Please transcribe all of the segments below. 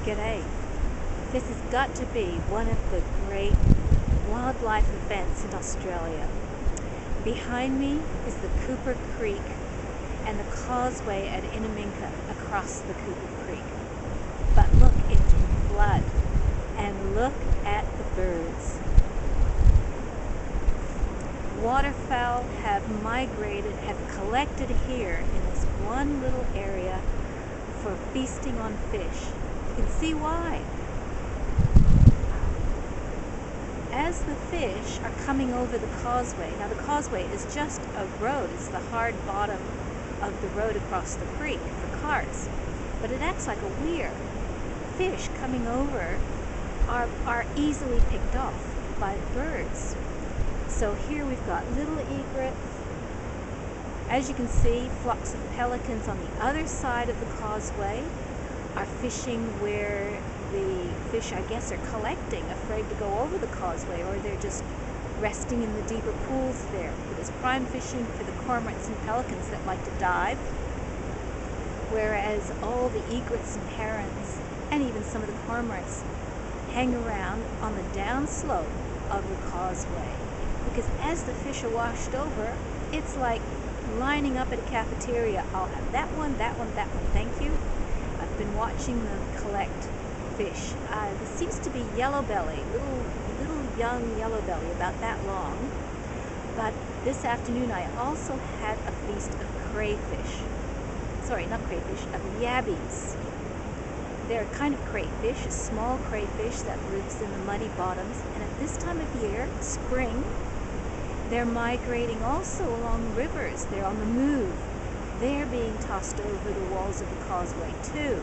G'day. This has got to be one of the great wildlife events in Australia. Behind me is the Cooper Creek and the causeway at Inaminka across the Cooper Creek. But look, it's in flood. And look at the birds. Waterfowl have migrated, have collected here in this one little area for feasting on fish. You can see why. As the fish are coming over the causeway, now the causeway is just a road, it's the hard bottom of the road across the creek for cars, but it acts like a weir. Fish coming over are easily picked off by the birds. So here we've got little egrets. As you can see, flocks of pelicans on the other side of the causeway are fishing where the fish, I guess, are collecting, afraid to go over the causeway, or they're just resting in the deeper pools there. It is prime fishing for the cormorants and pelicans that like to dive, whereas all the egrets and herons, and even some of the cormorants, hang around on the downslope of the causeway. Because as the fish are washed over, it's like lining up at a cafeteria. I'll have that one, that one, that one, thank you. I've been watching them collect fish. This seems to be yellow belly, little young yellow belly, about that long. But this afternoon I also had a feast of crayfish. Sorry, not crayfish, of yabbies. They're a kind of crayfish, a small crayfish that lives in the muddy bottoms. And at this time of year, spring, they're migrating also along rivers. They're on the move. They're being tossed over the walls of the causeway too.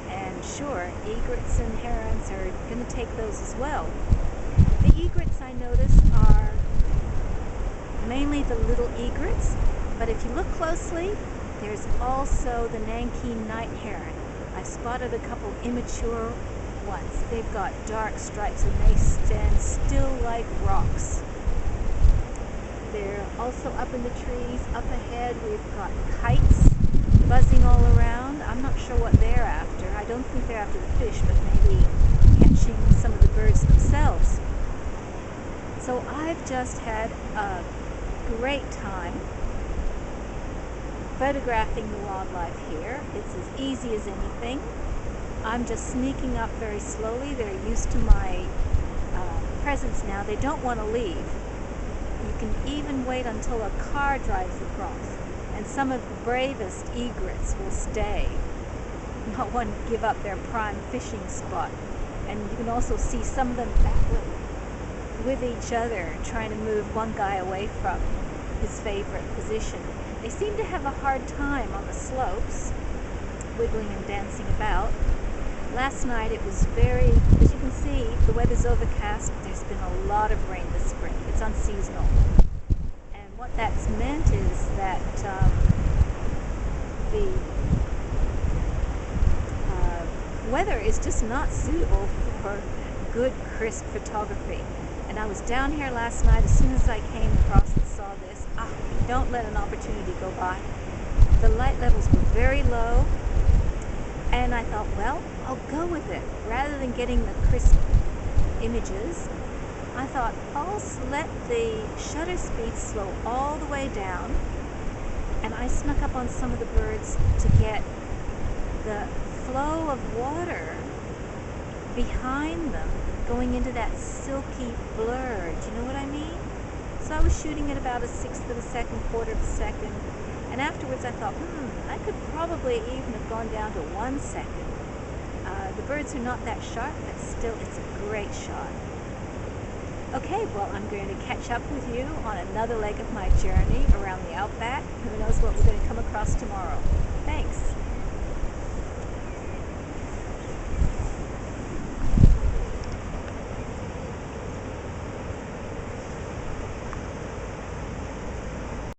And sure, egrets and herons are going to take those as well. The egrets, I notice, are mainly the little egrets, but if you look closely, there's also the Nankeen night heron. I spotted a couple immature ones. They've got dark stripes and they stand still like rocks. They're also up in the trees. Up ahead we've got kites buzzing all around. I'm not sure what they're after. I don't think they're after the fish, but maybe catching some of the birds themselves. So I've just had a great time photographing the wildlife here. It's as easy as anything. I'm just sneaking up very slowly. They're used to my presence now. They don't want to leave. You can even wait until a car drives across, and some of the bravest egrets will stay, not want to give up their prime fishing spot. And you can also see some of them battling with each other, trying to move one guy away from his favorite position. They seem to have a hard time on the slopes, wiggling and dancing about. Last night it was very, as you can see, the weather's overcast. There's been a lot of rain this spring. It's unseasonal. And what that's meant is that the weather is just not suitable for good, crisp photography. And I was down here last night. As soon as I came across and saw this, don't let an opportunity go by. The light levels were very low, and I thought, well, I'll go with it. Rather than getting the crisp images, I thought I'll let the shutter speed slow all the way down, and I snuck up on some of the birds to get the flow of water behind them going into that silky blur. Do you know what I mean? So I was shooting at about 1/6 of a second, 1/4 of a second, and afterwards I thought, I could probably even have gone down to 1 second. The birds are not that sharp, but still it's a great shot. Okay, well, I'm going to catch up with you on another leg of my journey around the outback. Who knows what we're going to come across tomorrow. Thanks.